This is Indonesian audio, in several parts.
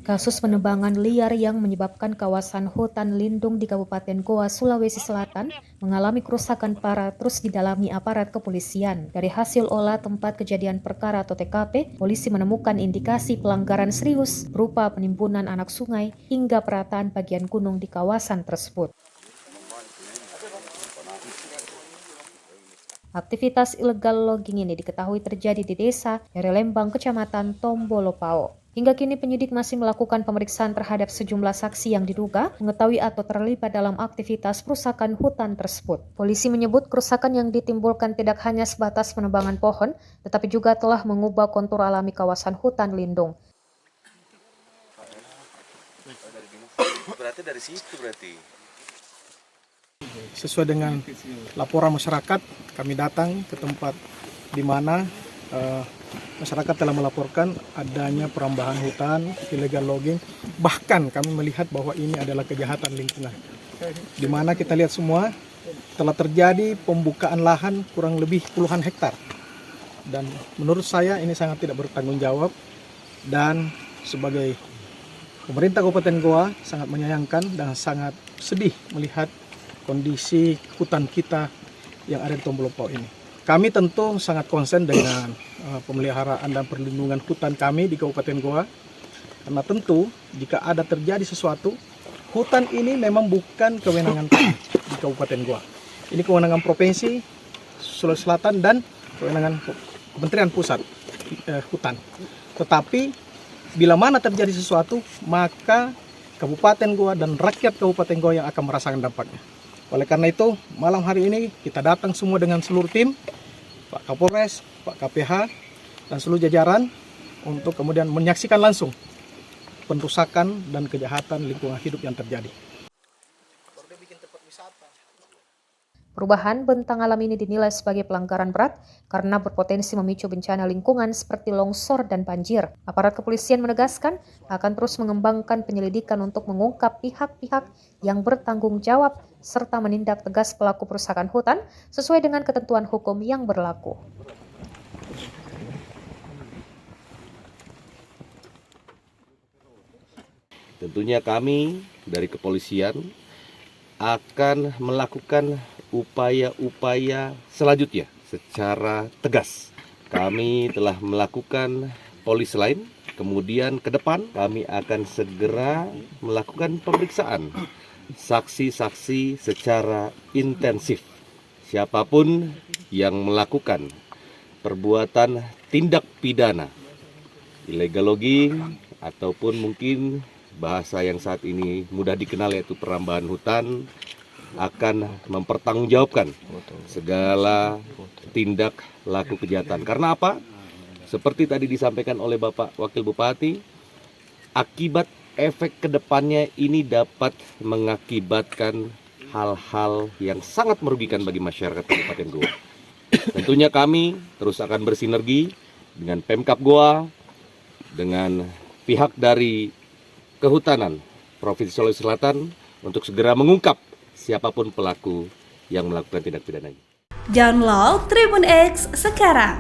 Kasus penebangan liar yang menyebabkan kawasan hutan lindung di Kabupaten Goa, Sulawesi Selatan mengalami kerusakan parah terus didalami aparat kepolisian. Dari hasil olah tempat kejadian perkara atau TKP, polisi menemukan indikasi pelanggaran serius berupa penimbunan anak sungai hingga perataan bagian gunung di kawasan tersebut. Aktivitas ilegal logging ini diketahui terjadi di desa Lembang, Kecamatan Tombolopao. Hingga kini penyidik masih melakukan pemeriksaan terhadap sejumlah saksi yang diduga mengetahui atau terlibat dalam aktivitas perusakan hutan tersebut. Polisi menyebut kerusakan yang ditimbulkan tidak hanya sebatas penebangan pohon, tetapi juga telah mengubah kontur alami kawasan hutan lindung. Berarti dari situ berarti. Sesuai dengan laporan masyarakat, kami datang ke tempat di mana masyarakat telah melaporkan adanya perambahan hutan, illegal logging. Bahkan kami melihat bahwa ini adalah kejahatan lingkungan. Di mana kita lihat semua telah terjadi pembukaan lahan kurang lebih puluhan hektar. Dan menurut saya ini sangat tidak bertanggung jawab, dan sebagai pemerintah Kabupaten Goa sangat menyayangkan dan sangat sedih melihat kondisi hutan kita yang ada di Tombolopao ini. Kami tentu sangat konsen dengan pemeliharaan dan perlindungan hutan kami di Kabupaten Goa, karena tentu jika ada terjadi sesuatu, hutan ini memang bukan kewenangan kami di Kabupaten Goa. Ini kewenangan Provinsi Sulawesi Selatan dan kewenangan Kementerian Pusat Hutan. Tetapi bila mana terjadi sesuatu, maka Kabupaten Goa dan rakyat Kabupaten Goa yang akan merasakan dampaknya. Oleh karena itu, malam hari ini kita datang semua dengan seluruh tim, Pak Kapolres, Pak KPH, dan seluruh jajaran untuk kemudian menyaksikan langsung perusakan dan kejahatan lingkungan hidup yang terjadi. Perubahan bentang alam ini dinilai sebagai pelanggaran berat karena berpotensi memicu bencana lingkungan seperti longsor dan banjir. Aparat kepolisian menegaskan akan terus mengembangkan penyelidikan untuk mengungkap pihak-pihak yang bertanggung jawab serta menindak tegas pelaku perusakan hutan sesuai dengan ketentuan hukum yang berlaku. Tentunya kami dari kepolisian akan melakukan upaya-upaya selanjutnya secara tegas. Kami telah melakukan polis lain, kemudian ke depan kami akan segera melakukan pemeriksaan saksi-saksi secara intensif. Siapapun yang melakukan perbuatan tindak pidana illegal logging ataupun mungkin bahasa yang saat ini mudah dikenal yaitu perambahan hutan akan mempertanggungjawabkan segala tindak laku kejahatan. Karena apa? Seperti tadi disampaikan oleh Bapak Wakil Bupati, akibat efek kedepannya ini dapat mengakibatkan hal-hal yang sangat merugikan bagi masyarakat Kabupaten Goa. Tentunya kami terus akan bersinergi dengan Pemkab Goa, dengan pihak dari Kehutanan Provinsi Sulawesi Selatan untuk segera mengungkap siapapun pelaku yang melakukan tindak pidana ini. Download Tribun X sekarang,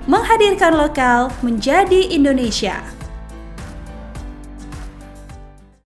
menghadirkan lokal menjadi Indonesia.